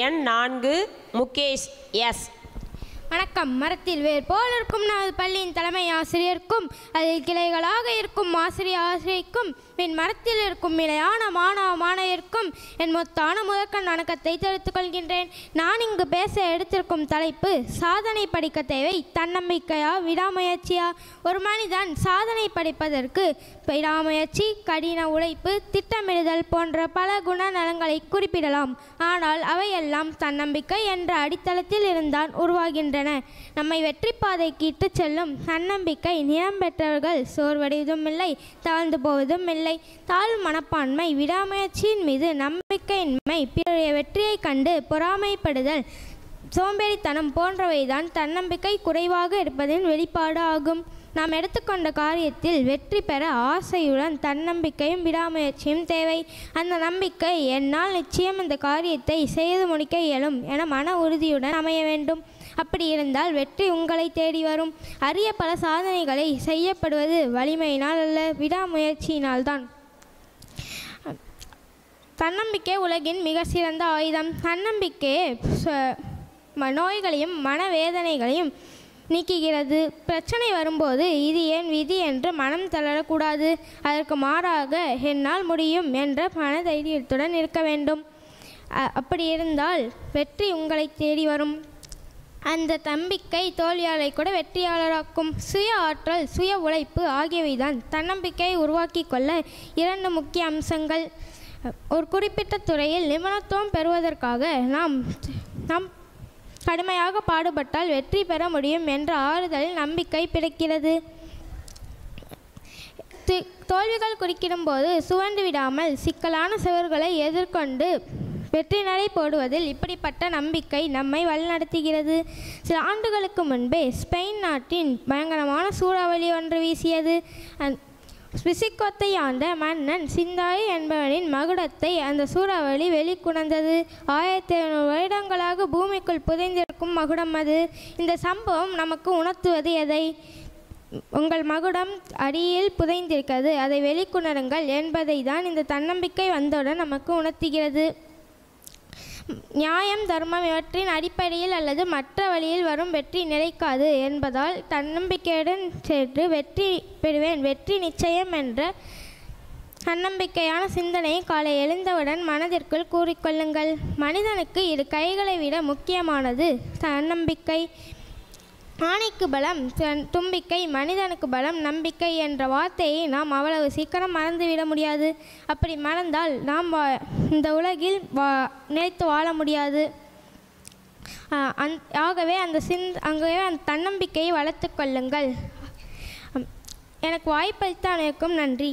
எண் 4 முகேஷ் எஸ். வணக்கம். மரத்தில் வேர் போல் இருக்கும் நமது பள்ளியின் தலைமை ஆசிரியருக்கும் அதில் கிளைகளாக இருக்கும் ஆசிரியருக்கும் என் மரத்தில் இருக்கும் நிலையான மாணவ மாணவியருக்கும் என் மொத்தான முதற்கண் வணக்கத்தை தெரிவித்துக் கொள்கின்றேன். நான் இங்கு பேச எடுத்திருக்கும் தலைப்பு சாதனை படிக்க தேவை தன்னம்பிக்கையா விடாமுயற்சியா. ஒரு மனிதன் சாதனை படிப்பதற்கு விடாமுயற்சி, கடின உழைப்பு, திட்டமிடுதல் போன்ற பல குணநலங்களை குறிப்பிடலாம். ஆனால் அவையெல்லாம் தன்னம்பிக்கை என்ற அடித்தளத்தில் இருந்தான் உருவாகின்றன. நம்மை வெற்றி பாதைக்கு இட்டுச் செல்லும் தன்னம்பிக்கை நிறம் பெற்றவர்கள் சோர்வடைவதும் இல்லை, தாழ்ந்து போவதும் இல்லை. தாழ்வு மனப்பான்மை, விடாமுயற்சியின் மீது நம்பிக்கையின்மை, பிறருடைய வெற்றியை கண்டு பொறாமைப்படுதல், சோம்பேறித்தனம் போன்றவைதான் தன்னம்பிக்கை குறைவாக இருப்பதின் வெளிப்பாடு ஆகும். நாம் எடுத்துக்கொண்ட காரியத்தில் வெற்றி பெற ஆசையுடன் தன்னம்பிக்கையும் விடாமுயற்சியும் தேவை. அந்த நம்பிக்கை என்னால் நிச்சயம் இந்த காரியத்தை செய்து முடிக்க இயலும் என மன உறுதியுடன் அமைய வேண்டும். அப்படி இருந்தால் வெற்றி உங்களை தேடி வரும். அரிய பல சாதனைகளை செய்யப்படுவது வலிமையினால் அல்ல, விடாமுயற்சியினால்தான். தன்னம்பிக்கை உலகின் மிக சிறந்த ஆயுதம். தன்னம்பிக்கையே நோய்களையும் மனவேதனைகளையும் நீக்குகிறது. பிரச்சனை வரும்போது இது ஏன் விதி என்று மனம் தளரக்கூடாது. அதற்கு மாறாக என்னால் முடியும் என்ற மன தைரியத்துடன் இருக்க வேண்டும். அப்படி இருந்தால் வெற்றி உங்களை தேடி வரும். அந்த நம்பிக்கை தோல்வியாளரை கூட வெற்றியாளராக்கும். சுய ஆற்றல், சுய உழைப்பு ஆகியவைதான் தன்னம்பிக்கையை உருவாக்கி கொள்ள இரண்டு முக்கிய அம்சங்கள். ஒரு குறிப்பிட்ட துறையில் நிபுணத்துவம் பெறுவதற்காக நாம் கடுமையாக பாடுபட்டால் வெற்றி பெற முடியும் என்ற ஆறுதலில் நம்பிக்கை பிறக்கிறது. தோல்விகள் குறிக்கிடும்போது சுவண்டு விடாமல் சிக்கலான சுவர்களை எதிர்கொண்டு வெற்றி நடை போடுவதில் இப்படிப்பட்ட நம்பிக்கை நம்மை வழிநடத்துகிறது. சில ஆண்டுகளுக்கு முன்பே ஸ்பெயின் நாட்டின் பயங்கரமான சூறாவளி ஒன்று வீசியது. விசிகோத்தை ஆண்ட மன்னன் சிந்தாயி என்பவனின் மகுடத்தை அந்த சூறாவளி வெளிக்கொணர்ந்தது. 1500 வருடங்களாக பூமிக்குள் புதைந்திருக்கும் மகுடம் அது. இந்த சம்பவம் நமக்கு உணர்த்துவது எதை? உங்கள் மகுடம் அடியில் புதைந்திருக்கிறது, அதை வெளிக்கொணருங்கள் என்பதை தான் இந்த தன்னம்பிக்கை வந்தவுடன் நமக்கு உணர்த்துகிறது. நியாயம், தர்மம் இவற்றின் அடிப்படையில் அல்லது மற்ற வழியில் வரும் வெற்றி நிலைக்காது என்பதால் தன்னம்பிக்கையுடன் சேர்த்து வெற்றி பெறுவேன், வெற்றி நிச்சயம் என்ற தன்னம்பிக்கையான சிந்தனையை காலை எழுந்தவுடன் மனதிற்குள் கூறிக்கொள்ளுங்கள். மனிதனுக்கு இரு கைகளை விட முக்கியமானது தன்னம்பிக்கை. ஆணைக்கு பலம் தும்பிக்கை, மனிதனுக்கு பலம் நம்பிக்கை என்ற வார்த்தையை நாம் அவ்வளவு சீக்கிரம் மறந்துவிட முடியாது. அப்படி மறந்தால் நாம் இந்த உலகில் நிலைத்து வாழ முடியாது. ஆகவே அந்த தன்னம்பிக்கையை வளர்த்து கொள்ளுங்கள். எனக்கு வாய்ப்பளித்த அனைவருக்கும் நன்றி.